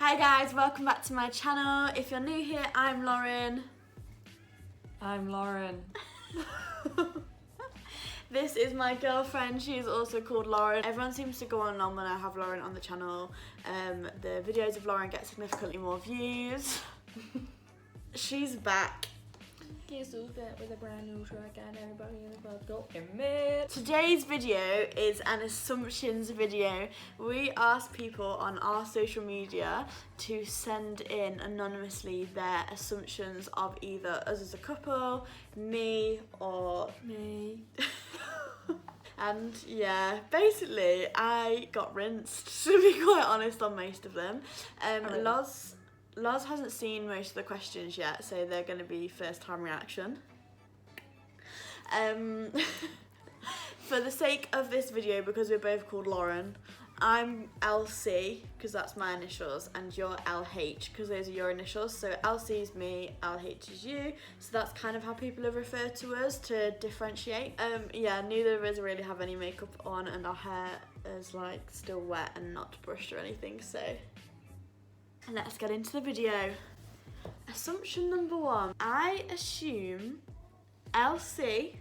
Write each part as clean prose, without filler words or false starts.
Hi guys, welcome back to my channel. If you're new here, I'm Lauren. I'm Lauren. This is my girlfriend, she's also called Lauren. Everyone seems to go on when I have Lauren on the channel. The videos of Lauren get significantly more views. She's back. Guess who's back with a brand new track and everybody in the club go admit. Today's video is an assumptions video. We asked people on our social media to send in anonymously their assumptions of either us as a couple, me, or Me. and yeah, basically I got rinsed, to be quite honest, on most of them. Loz hasn't seen most of the questions yet, so they're going to be first time reaction. For the sake of this video, because we're both called Lauren, I'm LC, because that's my initials, and you're LH, because those are your initials. So LC is me, LH is you, so that's kind of how people have referred to us to differentiate. Yeah, neither of us really have any makeup on, and our hair is like still wet and not brushed or anything, so let's get into the video. Assumption number one, I assume LC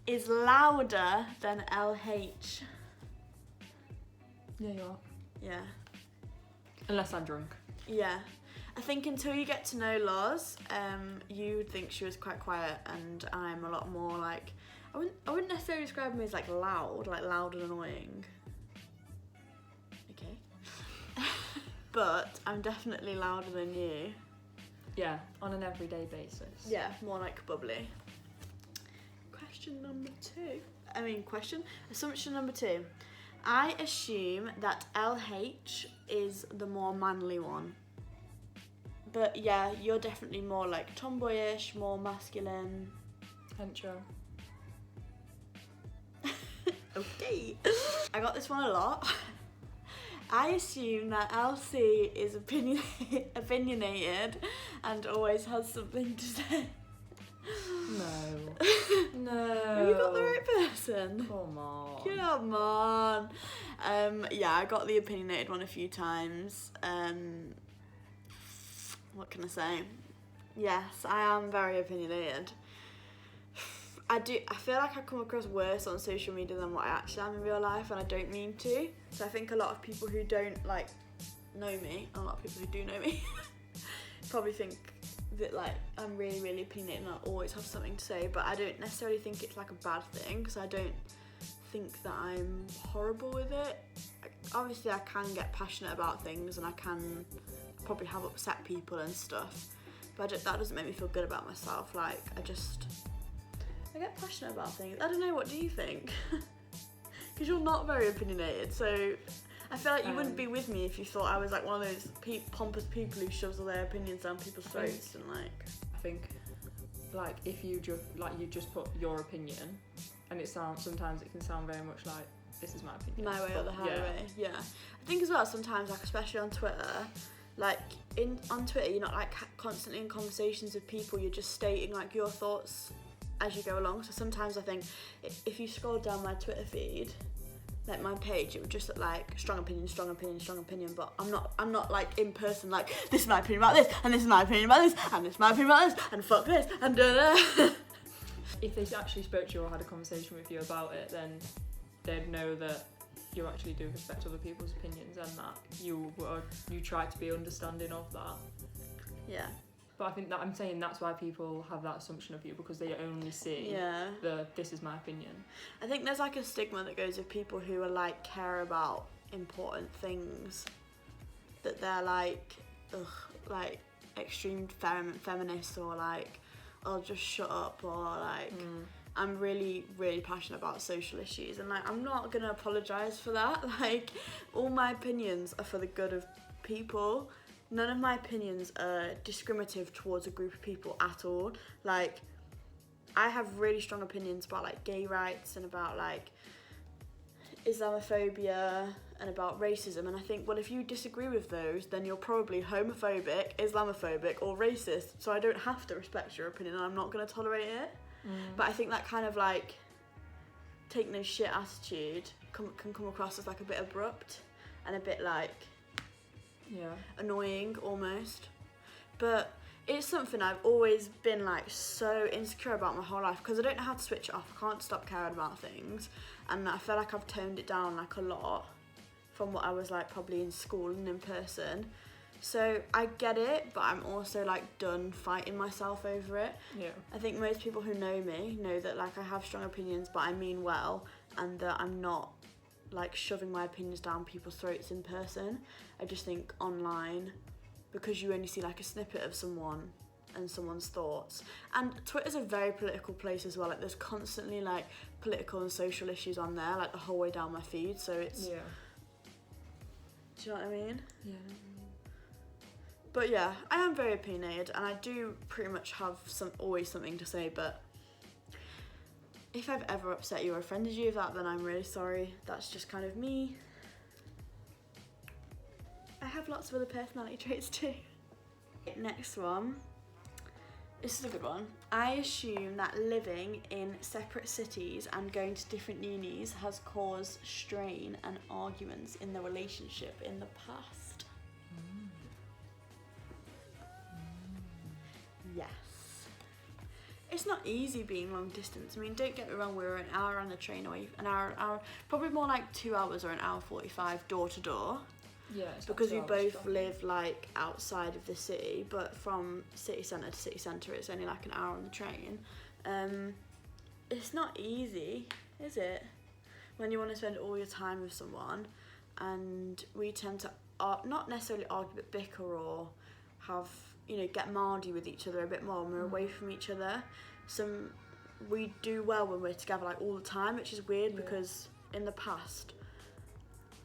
is louder than LH. Yeah, you are. Yeah. Unless I'm drunk. Yeah. I think until you get to know Loz, you would think she was quite quiet, and I'm a lot more like, I wouldn't necessarily describe me as like loud and annoying. Okay. But I'm definitely louder than you. Yeah, on an everyday basis. Yeah, more like bubbly. Assumption number two. I assume that LH is the more manly one. But yeah, you're definitely more like tomboyish, more masculine. Hencho. Okay. I got this one a lot. I assume that LC is opinionated and always has something to say. No. No. Have you got the right person? Come on. Come on. Yeah, I got the opinionated one a few times. What can I say? Yes, I am very opinionated. I feel like I come across worse on social media than what I actually am in real life, and I don't mean to. So I think a lot of people who don't like know me, and a lot of people who do know me, probably think that like I'm really, really opinionated and I always have something to say, but I don't necessarily think it's like a bad thing, because I don't think that I'm horrible with it. Obviously I can get passionate about things, and I can probably have upset people and stuff, but that doesn't make me feel good about myself. Like I get passionate about things. I don't know, what do you think? Because you're not very opinionated, so I feel like you wouldn't be with me if you thought I was like one of those pompous people who shoves all their opinions down people's throats and like. I think, like, if you just put your opinion, and sometimes it can sound very much like, this is my opinion. My way or the highway, yeah. I think as well sometimes, like especially on Twitter, like on Twitter you're not like constantly in conversations with people, you're just stating like your thoughts as you go along. So sometimes I think if you scroll down my Twitter feed, like my page, it would just look like strong opinion, but I'm not like in person like, this is my opinion about this, and this is my opinion about this, and this is my opinion about this, and fuck this, and da-da. If they actually spoke to you or had a conversation with you about it, then they'd know that you actually do respect other people's opinions, and that you try to be understanding of that. Yeah. But I think that I'm saying that's why people have that assumption of you, because they only see this is my opinion. I think there's like a stigma that goes with people who are like care about important things, that they're like, like extreme feminists, or like, oh just shut up, or like I'm really, really passionate about social issues, and like I'm not gonna apologise for that. Like all my opinions are for the good of people. None of my opinions are discriminative towards a group of people at all. Like, I have really strong opinions about like gay rights and about like Islamophobia and about racism, and I think, well, if you disagree with those, then you're probably homophobic, Islamophobic, or racist, so I don't have to respect your opinion, and I'm not going to tolerate it. But I think that kind of like take no shit attitude can come across as like a bit abrupt and a bit like, annoying almost. But it's something I've always been like so insecure about my whole life because I don't know how to switch it off. I can't stop caring about things, and I feel like I've toned it down like a lot from what I was like probably in school and in person. So I get it, but I'm also like done fighting myself over it. Yeah. I think most people who know me know that like I have strong opinions, but I mean well, and that I'm not like shoving my opinions down people's throats in person. I just think online, because you only see like a snippet of someone and someone's thoughts, and Twitter's a very political place as well. Like there's constantly like political and social issues on there like the whole way down my feed, so it's do you know what I mean? Yeah. But yeah, I am very opinionated and I do pretty much have always something to say, but if I've ever upset you or offended you with that, then I'm really sorry. That's just kind of me. I have lots of other personality traits too. Next one. This is a good one. I assume that living in separate cities and going to different unis has caused strain and arguments in the relationship in the past. Yes. It's not easy being long distance. I mean, don't get me wrong, we were an hour on the train away, an hour, probably more like 2 hours or an hour 45 door to door. Yeah, it's because we like 2 hours both driving. live like outside of the city, but from city centre to city centre it's only like an hour on the train. It's not easy, is it? When you want to spend all your time with someone, and we tend to not necessarily argue but bicker or have, you know, get mardy with each other a bit more when we're away from each other. We do well when we're together like all the time, which is weird because in the past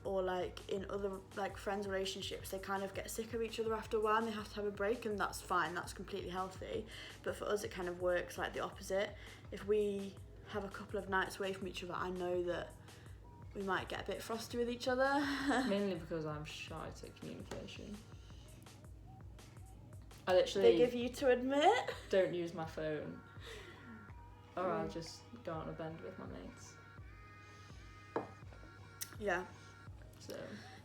or like in other like friends relationships, they kind of get sick of each other after a while and they have to have a break, and that's fine, that's completely healthy. But for us it kind of works like the opposite. If we have a couple of nights away from each other, I know that we might get a bit frosty with each other. Mainly because I'm shy to communication. I literally Big of you to admit. don't use my phone, or I'll just go on a bend with my mates. Yeah. So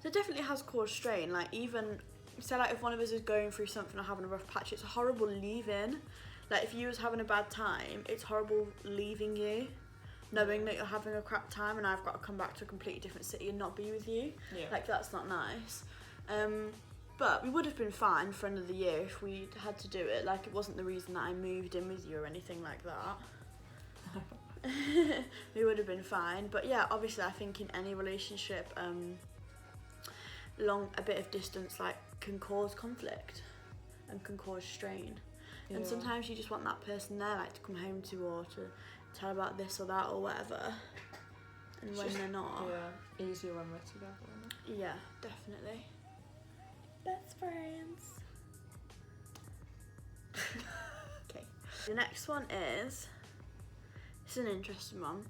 it definitely has caused strain. Like even say like if one of us is going through something or having a rough patch, it's horrible leaving. Like if you was having a bad time, it's horrible leaving you, knowing that you're having a crap time and I've got to come back to a completely different city and not be with you. yeah, Like that's not nice. But we would have been fine for another year if we had to do it. Like it wasn't the reason that I moved in with you or anything like that. We would have been fine. But yeah, obviously I think in any relationship, a bit of distance like can cause conflict and can cause strain. And sometimes you just want that person there like to come home to or to tell about this or that or whatever. And when they're not. Yeah, easier when we're together, isn't it? Yeah, definitely. Best friends. Okay. The next one is, this is an interesting one.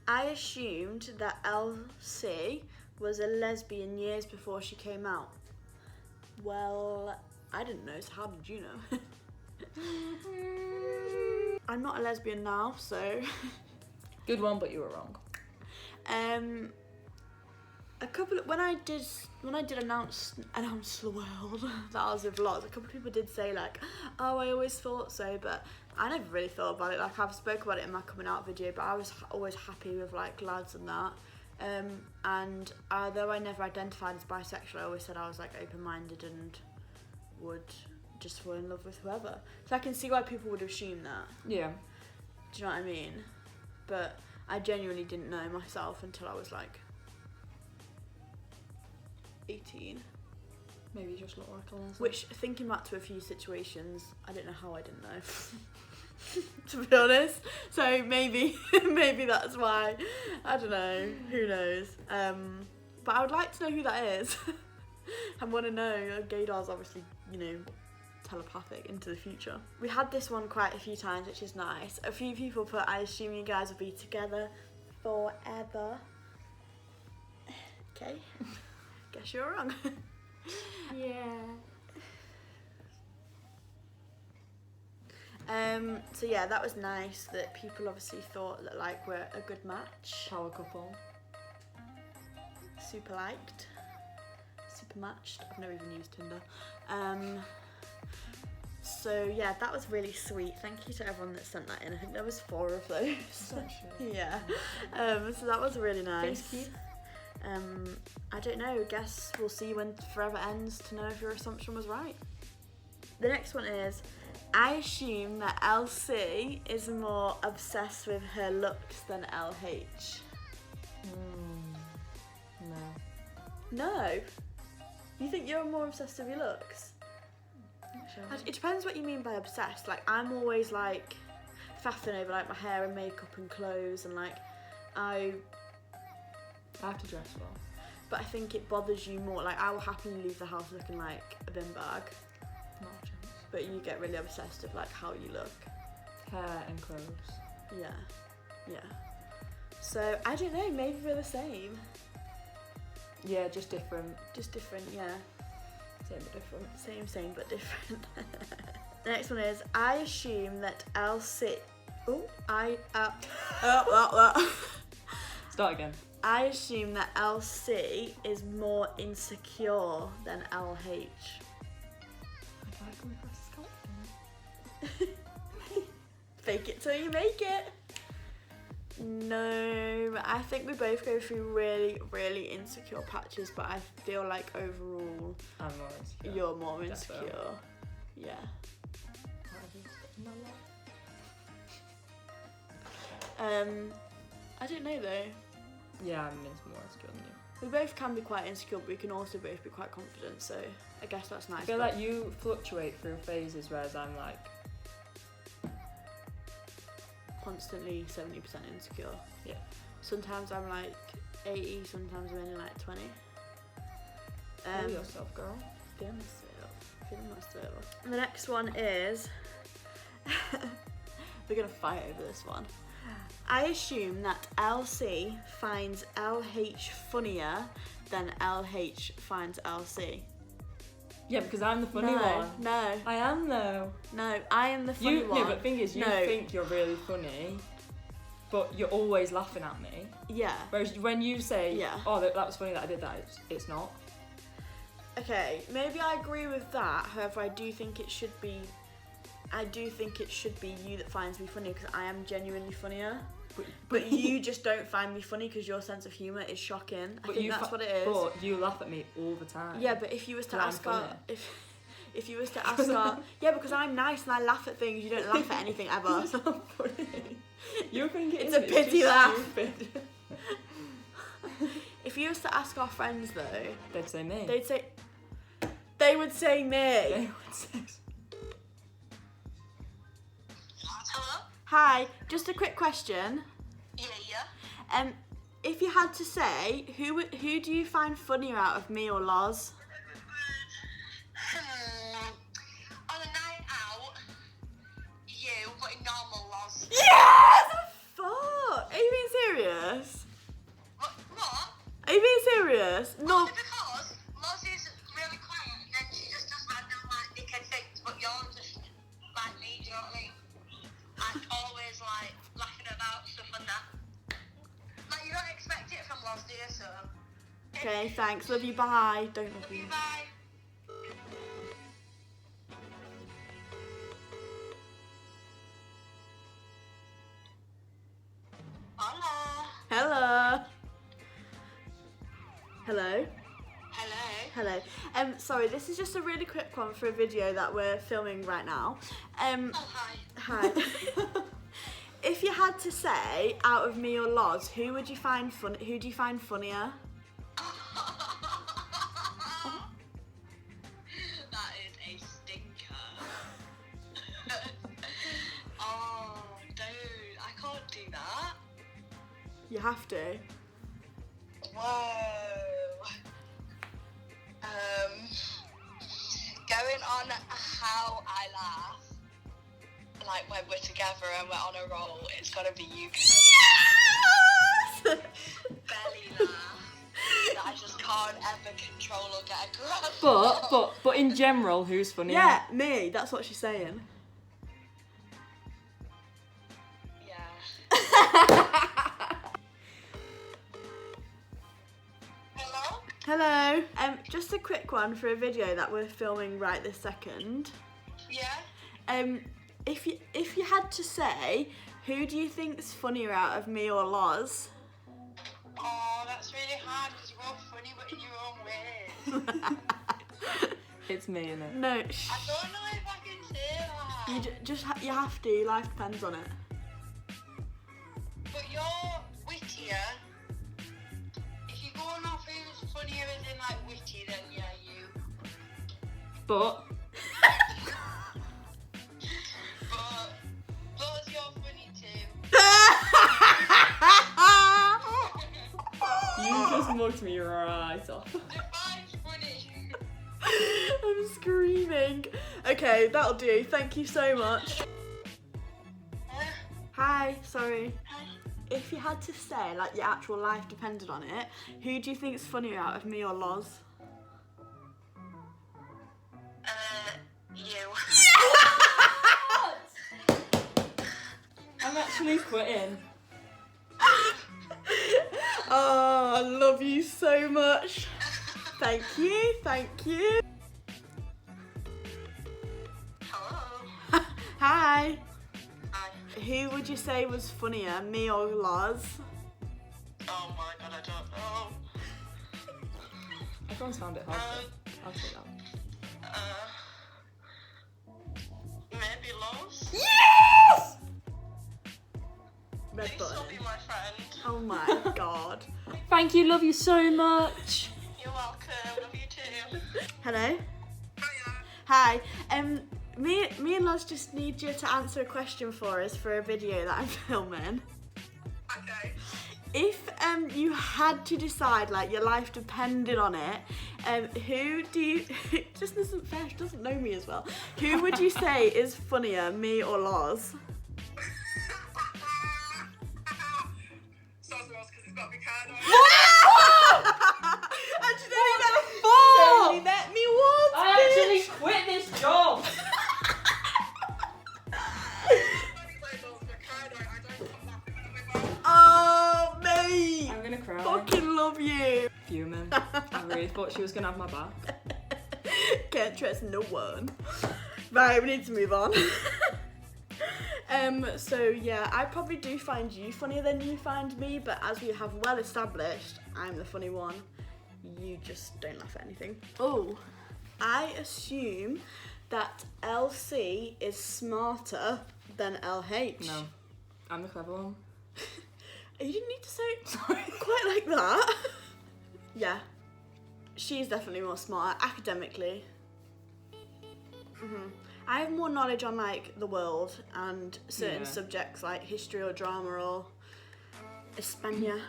I assumed that Elsie was a lesbian years before she came out. Well, I didn't know, so how did you know? I'm not a lesbian now, so Good one, but you were wrong. when I did announce the world that I was with vlogs, a couple of people did say like, oh, I always thought so, but I never really thought about it. Like I've spoke about it in my coming out video, but I was always happy with like lads and that. And though I never identified as bisexual, I always said I was like open-minded and would just fall in love with whoever. So I can see why people would assume that. Yeah. Do you know what I mean? But I genuinely didn't know myself until I was like 18. Maybe you just look like a lesbian. Which, thinking back to a few situations, I don't know how I didn't know. To be honest. So maybe that's why. I don't know. Who knows? But I would like to know who that is. I want to know. Gaydar's obviously, you know, telepathic into the future. We had this one quite a few times, which is nice. A few people put, I assume you guys will be together forever. Okay. Guess you're wrong. Yeah. So yeah, that was nice that people obviously thought that like we're a good match. Power couple. Super liked. Super matched. I've never even used Tinder. So yeah, that was really sweet. Thank you to everyone that sent that in. I think there was 4 of those. Actually. Yeah. So that was really nice. Thanks, Keith. I don't know. I guess we'll see when Forever ends to know if your assumption was right. The next one is, I assume that LC is more obsessed with her looks than LH. No. No. You think you're more obsessed with your looks? Sure. It depends what you mean by obsessed. Like, I'm always like faffing over like my hair and makeup and clothes, and like I have to dress well. But I think it bothers you more. Like, I will happily leave the house looking like a bin bag. Not a chance. But you get really obsessed with like how you look. Hair and clothes. Yeah. So I don't know. Maybe we're the same. Yeah, just different. Just different. Yeah. Same but different. Same but different. The next one is, I assume that LC. Start again. I assume that LC is more insecure than LH. Fake it till you make it. No, I think we both go through really, really insecure patches, but I feel like overall I'm more insecure. you're more insecure. Yeah. I don't know though. Yeah, I'm more insecure than you. We both can be quite insecure, but we can also both be quite confident, so I guess that's nice. I feel like you fluctuate through phases, whereas I'm like constantly 70% insecure. Yeah. Sometimes I'm like 80, sometimes I'm only like 20. Feel yourself, girl. Feeling myself. And the next one is, we're gonna fight over this one. I assume that LC finds LH funnier than LH finds LC. Yeah, because I'm the funny one. No. I am though. No, I am the funny one. No, but the thing is, you think you're really funny, but you're always laughing at me. Yeah. Whereas when you say, oh, that was funny that I did that, it's not. Okay, maybe I agree with that. However, I do think it should be you that finds me funny, because I am genuinely funnier. But you just don't find me funny because your sense of humour is shocking. I think that's what it is. But you laugh at me all the time. Yeah, but if you was to ask our... If you was to ask our... Yeah, because I'm nice and I laugh at things. You don't laugh at anything ever. It's not funny. You think it's a pity laugh. Stupid. If you was to ask our friends though... They'd say me. They would say me. They would say... Hello? Hi, just a quick question. Yeah. If you had to say, who do you find funnier out of me or Loz? On a night out, you, but in normal Loz. Yes! Fuck! Are you being serious? What? Are you being serious? No. Only because Loz is really quiet and then she just does random like dickhead things, but you're just like me, do you know what I mean? I'm always like laughing about stuff and that. Like, you don't expect it from Loz, do you? So. Okay, thanks. Love you. Bye. Don't love Love you. you, bye. Hola. Hello. Hello. Hello. Hello. Sorry, this is just a really quick one for a video that we're filming right now. Oh, hi. Hi. If you had to say, out of me or Loz, who do you find funnier? That is a stinker. Oh, dude, I can't do that. You have to. Whoa. Going on how I laugh, like when we're together and we're on a roll, it's gotta be you. Yes! Belly laugh that I just can't ever control or get a grasp of. But in general, who's funnier? Yeah, me. That's what she's saying. Yeah. Hello? Hello. Just a quick one for a video that we're filming right this second. Yeah? If you had to say, who do you think's funnier out of me or Loz? Oh, that's really hard because you're all funny but in your own way. It's me, innit? No, I don't know if I can say that. you have to. Life depends on it. But you're wittier. If you're going off who's funnier as in like witty, then yeah, you. But But Loz, you're funny too. you just mugged me right off. Define's funny. I'm screaming. Okay, that'll do. Thank you so much. Hi, sorry. Hi. If you had to say, like, your actual life depended on it, who do you think's funnier out of me or Loz? You. I'm actually quitting. Oh, I love you so much. Thank you, thank you. Hello. Hi. Hi. Who would you say was funnier, me or Loz? Oh my god, I don't know. Everyone's found it hard. though. I'll say that. Maybe Loz? Yes! Red Please button. still be my friend. Oh my god. Thank you, love you so much. You're welcome. Love you too. Hello. Hiya. Hi. Me and Loz just need you to answer a question for us for a video that I'm filming. Okay. If you had to decide, like, your life depended on it, who do you... It just isn't fair, she doesn't know me as well. Who would you say is funnier, me or Loz? Sounds Loz because it's got Ricardo. And she's only met me once, I bitch. actually quit this job. Oh, mate. I'm gonna cry. Fucking love you. Fuming. I really thought she was gonna have my back. Can't trust no one. Right, we need to move on. So yeah, I probably do find you funnier than you find me, but as we have well established, I'm the funny one. You just don't laugh at anything. Oh, I assume that LC is smarter than LH. No, I'm the clever one. You didn't need to say it quite like that. Yeah, she's definitely more smarter academically. I have more knowledge on, like, the world and certain Yeah. subjects like history or drama or España.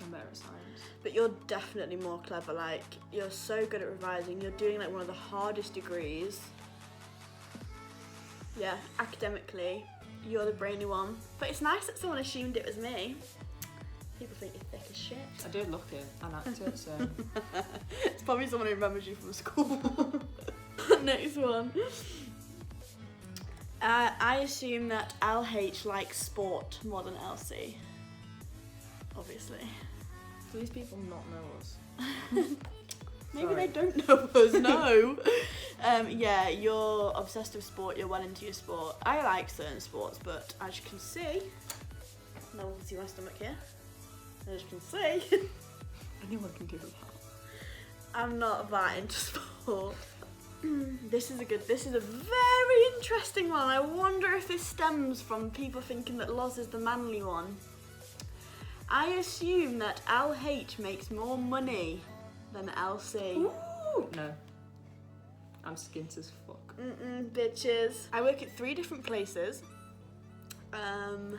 I'm better at science. But you're definitely more clever. Like, you're so good at revising. You're doing, like, one of the hardest degrees. Yeah, academically, you're the brainy one. But it's nice that someone assumed it was me. People think you're thick as shit. I do look it and act it, so. It's probably someone who remembers you from school. Next one. I assume that LH likes sport more than LC. Obviously. Do these people not know us? Maybe Sorry. they don't know us, no. Yeah, you're obsessed with sport, you're well into your sport. I like certain sports, but as you can see, no one can see my stomach here. As you can see, Anyone can do that. I'm not that into sport. This is a very interesting one. I wonder if this stems from people thinking that Loz is the manly one. I assume that LH makes more money than LC. Ooh. No. I'm skint as fuck. Bitches. I work at 3 different places. I'm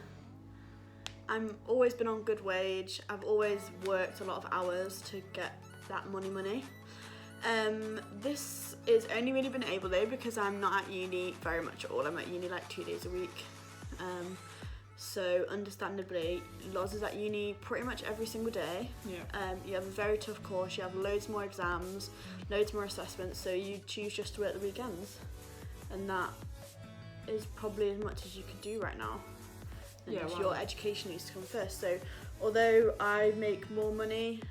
always been on good wage. I've always worked a lot of hours to get that money. This is only really been able though because I'm not at uni very much at all. I'm at uni like 2 days a week. So understandably, Loz is at uni pretty much every single day. Yeah. You have a very tough course, you have loads more exams, loads more assessments, so you choose just to work the weekends. And that is probably as much as you could do right now. And Yeah, just wow. your education needs to come first. So although I make more money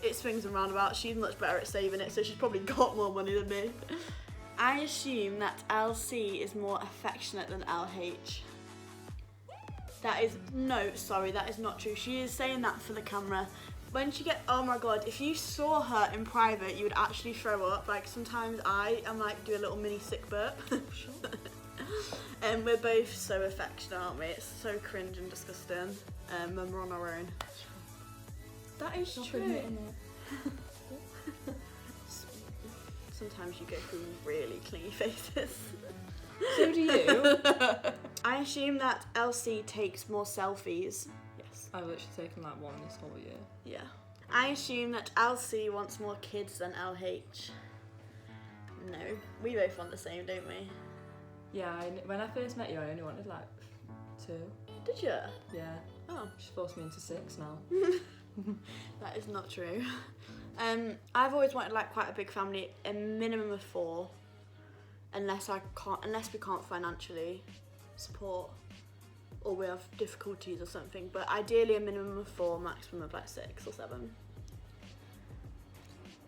it swings and roundabouts. She's much better at saving it, so she's probably got more money than me. I assume that LC is more affectionate than LH. That is not true. She is saying that for the camera. When she oh my god, if you saw her in private, you would actually throw up. Like, sometimes I'm like, do a little mini sick burp. And we're both so affectionate, aren't we? It's so cringe and disgusting when we're on our own. That is true. Sometimes you go through really clingy phases. So do you. I assume that LC takes more selfies. Yes. I've literally taken like one this whole year. Yeah. I assume that LC wants more kids than LH. No. We both want the same, don't we? Yeah, when I first met you, I only wanted like 2. Did you? Yeah. Oh. She's forced me into 6 now. That is not true. I've always wanted like quite a big family, a minimum of 4, unless we can't financially support or we have difficulties or something. But ideally a minimum of 4, maximum of like 6 or 7.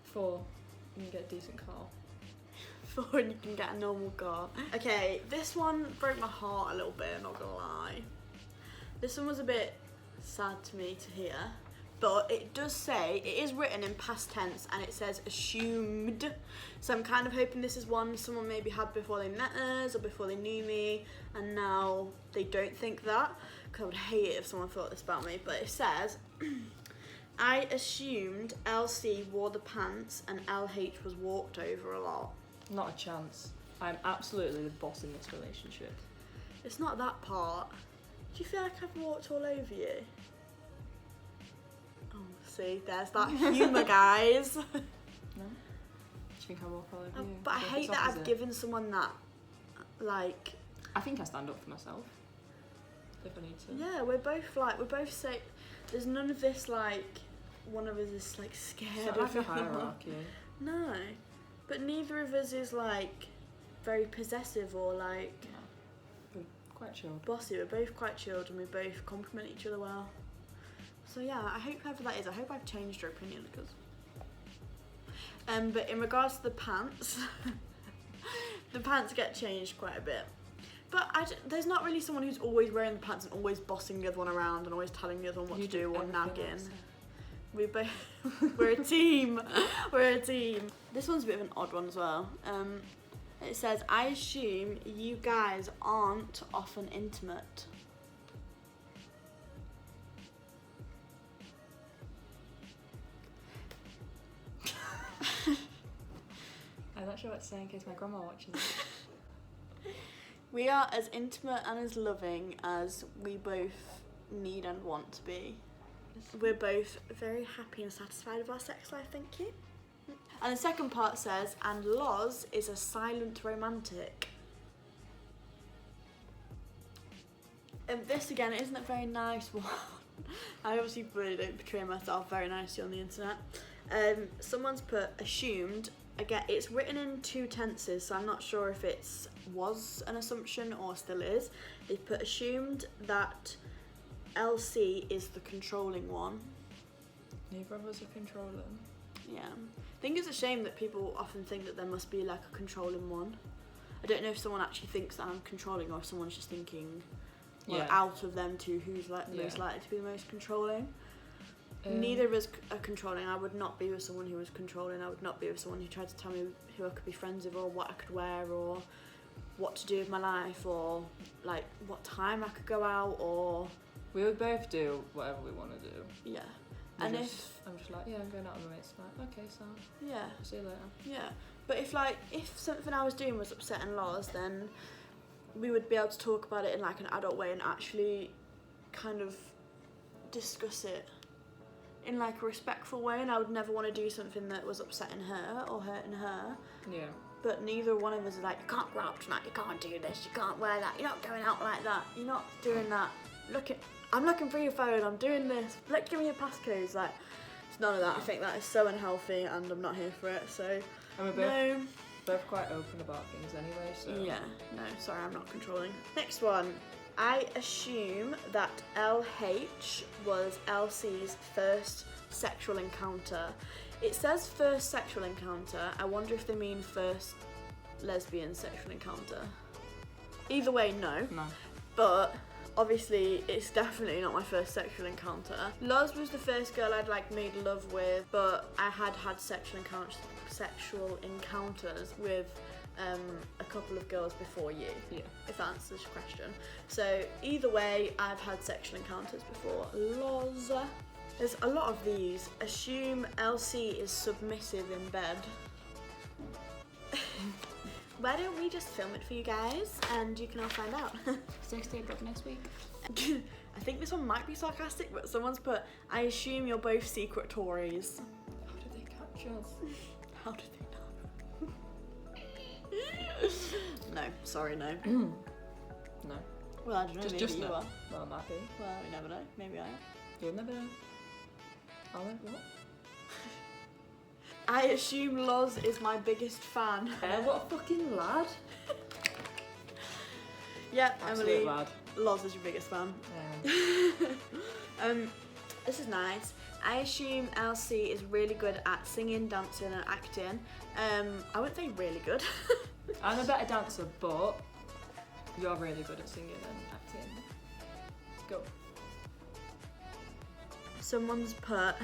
4, you can get a decent car. 4 and you can get a normal car. Okay, this one broke my heart a little bit, I'm not gonna lie. This one was a bit sad to me to hear. But it does say, it is written in past tense and it says assumed. So I'm kind of hoping this is one someone maybe had before they met us or before they knew me and now they don't think that. Because I would hate it if someone thought this about me. But it says, I assumed LC wore the pants and LH was walked over a lot. Not a chance. I'm absolutely the boss in this relationship. It's not that part. Do you feel like I've walked all over you? See, there's that humour, guys. No? Do you think I walk all over you? But I hate that I've given someone that, like... I think I stand up for myself, if I need to. Yeah, we're both say... There's none of this, like, one of us is, like, scared It's not of like a hierarchy. No. But neither of us is, like, very possessive or, like... No. We're quite chilled. Bossy. We're both quite chilled and we both compliment each other well. So yeah, I hope whoever that is, I hope I've changed your opinion because... But in regards to the pants, the pants get changed quite a bit. But there's not really someone who's always wearing the pants and always bossing the other one around and always telling the other one what to do or nagging. We're a team. We're a team. This one's a bit of an odd one as well. It says, I assume you guys aren't often intimate. I'm not sure what to say in case my grandma watches it. We are as intimate and as loving as we both need and want to be. We're both very happy and satisfied with our sex life, thank you. And the second part says, and Loz is a silent romantic. And this again isn't a very nice one. I obviously really don't portray myself very nicely on the internet. Someone's put assumed. Again, it's written in 2 tenses, so I'm not sure if it was an assumption or still is. They've put assumed that LC is the controlling one. Neither of us are controlling. Yeah. I think it's a shame that people often think that there must be like a controlling one. I don't know if someone actually thinks that I'm controlling or if someone's just thinking, well, out of them two, who's like most likely to be the most controlling. Neither of us are controlling. I would not be with someone who was controlling. I would not be with someone who tried to tell me who I could be friends with or what I could wear or what to do with my life or like what time I could go out or... We would both do whatever we want to do. Yeah. I'm just like, yeah, I'm going out with my mates. Like, okay, so yeah, I'll see you later. Yeah. But if something I was doing was upsetting Loz, then we would be able to talk about it in like an adult way and actually kind of discuss it in like a respectful way, and I would never want to do something that was upsetting her or hurting her. Yeah. But neither one of us is like, you can't go out tonight, you can't do this, you can't wear that, you're not going out like that, you're not doing that. I'm looking for your phone, I'm doing this, give me your passcodes. Like, it's none of that. I think that is so unhealthy and I'm not here for it, so And we're both quite open about things anyway, so... Yeah, no, sorry, I'm not controlling. Next one. I assume that LH was LC's first sexual encounter. It says first sexual encounter. I wonder if they mean first lesbian sexual encounter. Either way, no. No. But obviously, it's definitely not my first sexual encounter. Loz was the first girl I'd like made love with, but I had sexual encounters with a couple of girls before you. Yeah. If that answers your question. So either way, I've had sexual encounters before. Loz. There's a lot of these. Assume Elsie is submissive in bed. Why don't we just film it for you guys and you can all find out? Sex tape drop next week. I think this one might be sarcastic, but someone's put, I assume you're both secret Tories. How did they catch us? How did they know? No, sorry, no. No. Well, I don't know, maybe Just you no. are. Well, I might be. Well, we never know. Maybe I am. You'll never know. I'll know. What? I assume Loz is my biggest fan. What a fucking lad. Yeah, Absolute Emily, lad. Loz is your biggest fan. Yeah. This is nice. I assume Elsie is really good at singing, dancing and acting. I wouldn't say really good. I'm a better dancer, but you're really good at singing and acting. Go. Someone's put,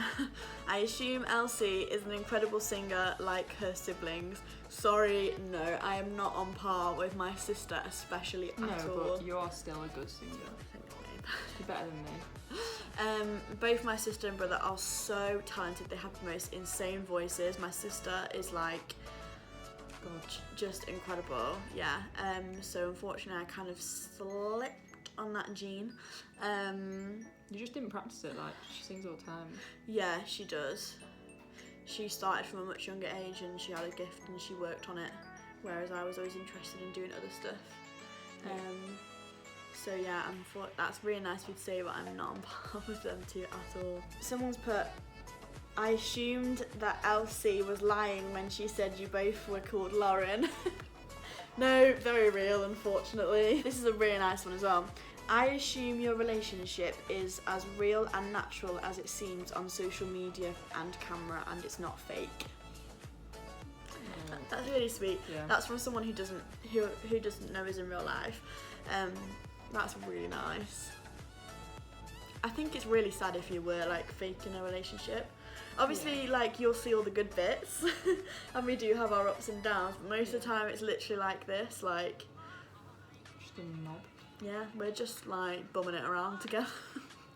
I assume Elsie is an incredible singer like her siblings. Sorry, no, I am not on par with my sister, especially No, at all. but you're still a good singer. You're better than me. Both my sister and brother are so talented. They have the most insane voices. My sister is like, God, just incredible. Yeah. So unfortunately, I kind of slipped on that gene. You just didn't practice it, like, she sings all the time. Yeah, she does. She started from a much younger age and she had a gift and she worked on it, whereas I was always interested in doing other stuff. So yeah, that's really nice of you to say, but I'm not on par with them two at all. Someone's put, I assumed that Elsie was lying when she said you both were called Lauren. No, very real, unfortunately. This is a really nice one as well. I assume your relationship is as real and natural as it seems on social media and camera, and it's not fake. That's really sweet. Yeah. That's from someone who doesn't know us in real life. That's really nice. I think it's really sad if you were like faking a relationship. Obviously, like, you'll see all the good bits, and we do have our ups and downs, but most of the time it's literally like this, like, Just a knob. yeah, we're just like bumming it around together,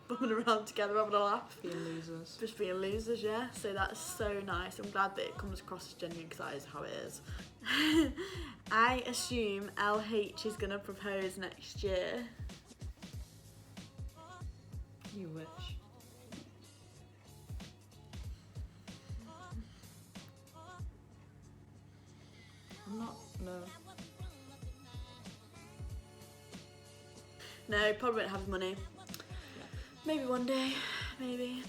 having a laugh. Being losers. Just being losers, yeah. So that's so nice. I'm glad that it comes across as genuine because that is how it is. I assume LH is gonna propose next year. You wish. I'm not, no. No, probably won't have money. Maybe one day, maybe.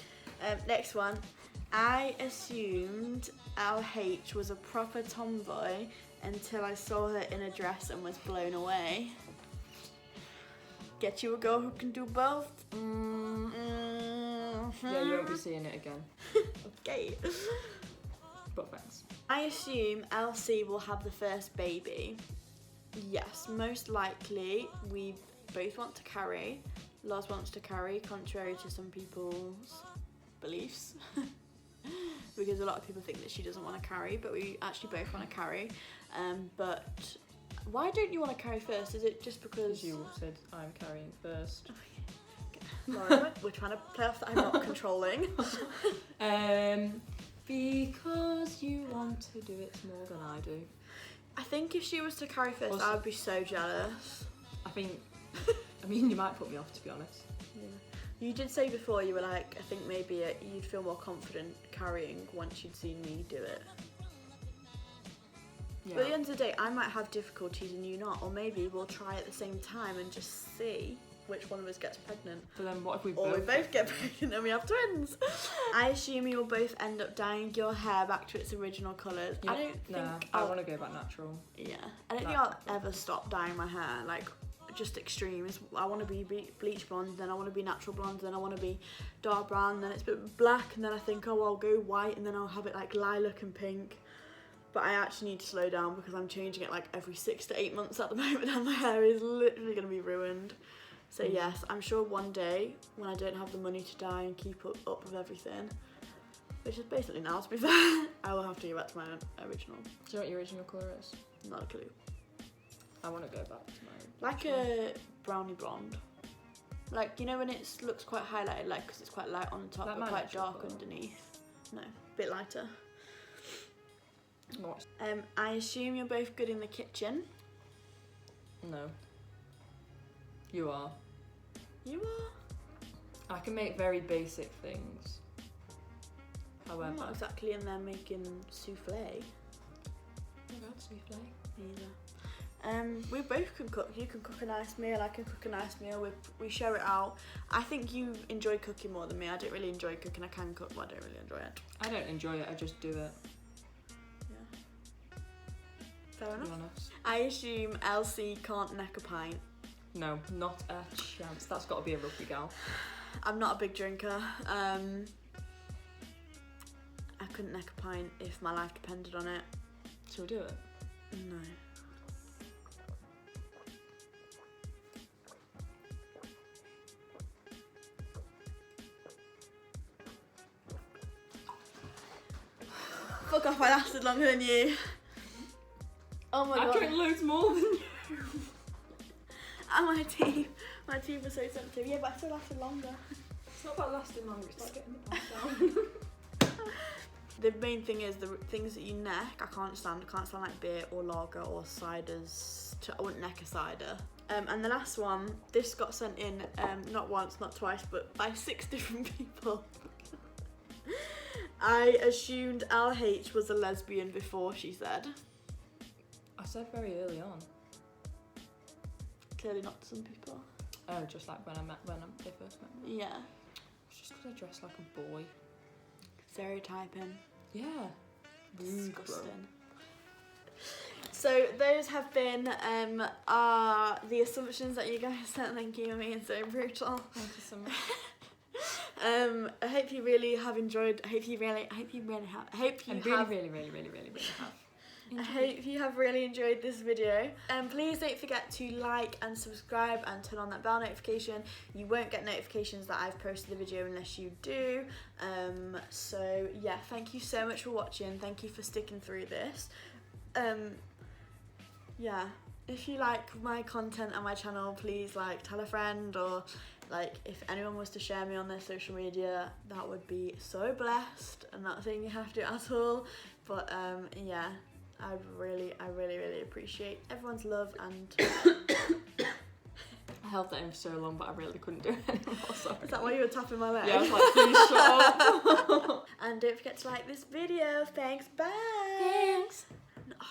Next one. I assumed LH was a proper tomboy until I saw her in a dress and was blown away. Get you a girl who can do both. Yeah, you won't be seeing it again. Okay. But thanks. I assume Elsie will have the first baby. Yes, most likely. We both want to carry. Loz wants to carry, contrary to some people's beliefs. Because a lot of people think that she doesn't want to carry, but we actually both want to carry. But why don't you want to carry first? Is it just because You said I'm carrying first. Lauren, we're trying to play off that I'm not controlling. Because you want to do it more than I do. I think if she was to carry first, Also- I would be so jealous. I mean, you might put me off, to be honest. Yeah. You did say before you were like, I think maybe you'd feel more confident carrying once you'd seen me do it. Yeah. But at the end of the day, I might have difficulties and you not, or maybe we'll try at the same time and just see which one of us gets pregnant. But then what if we Or both we both get pregnant and we have twins. I assume you'll both end up dyeing your hair back to its original colours. I don't think I want to go back natural. Yeah, I don't think I'll ever stop dyeing my hair. Like, just extremes. I want to be bleach blonde, then I want to be natural blonde, then I want to be dark brown, then it's a bit black, and then I think, oh, I'll go white, and then I'll have it like lilac and pink. But I actually need to slow down because I'm changing it like every 6 to 8 months at the moment, and my hair is literally going to be ruined. So yes, I'm sure one day when I don't have the money to dye and keep up with everything, which is basically now, to be fair, I will have to go back to my original. Do you know what your original colour is? Not a clue. I want to go back to my Like a brownie blonde. Like, you know when it looks quite highlighted, like, because it's quite light on the top, Like but my quite natural dark colour. underneath. No, a bit lighter. What? I assume you're both good in the kitchen. No. You are. You are? I can make very basic things. However, I'm not exactly in there making souffle I've had souffle. either. We both can cook. You can cook a nice meal, I can cook a nice meal. We share it out. I think you enjoy cooking more than me. I don't really enjoy cooking. I can cook, but I don't really enjoy it. I don't enjoy it, I just do it, Yeah. Fair to be enough. honest. I assume Elsie can't neck a pint. No, not a chance. That's got to be a rugby gal. I'm not a big drinker. I couldn't neck a pint if my life depended on it. Shall we do it? No. Fuck off, I lasted longer than you. Oh my I god. drink loads more than you. And my teeth were so sensitive. Yeah, but I still lasted longer. It's not about lasting longer, it's about getting the pants down. The main thing is the things that you neck, I can't stand. I can't stand like beer or lager or ciders. I wouldn't neck a cider. And the last one, this got sent in not once, not twice, but by 6 different people. I assumed LH was a lesbian before she said. I said very early on. Clearly not to some people. Oh, just like when they first met me. Yeah. It's just because I dress like a boy. Stereotyping. Yeah. Disgusting. So those have been the assumptions that you guys sent. Thank you for being so brutal. Thank you so much. I hope you really have enjoyed. I hope you really have. I hope you have really enjoyed this video. Please don't forget to like and subscribe and turn on that bell notification. You won't get notifications that I've posted the video unless you do. So yeah, thank you so much for watching. Thank you for sticking through this. Yeah, if you like my content and my channel, please like tell a friend, or like if anyone was to share me on their social media, that would be so blessed. I'm not saying you have to at all, but yeah, I really appreciate everyone's love. And I held that in for so long, but I really couldn't do it anymore. Sorry. Is that why you were tapping my leg? Yeah, I was like, please shut up. And don't forget to like this video. Thanks, bye. Thanks. Oh.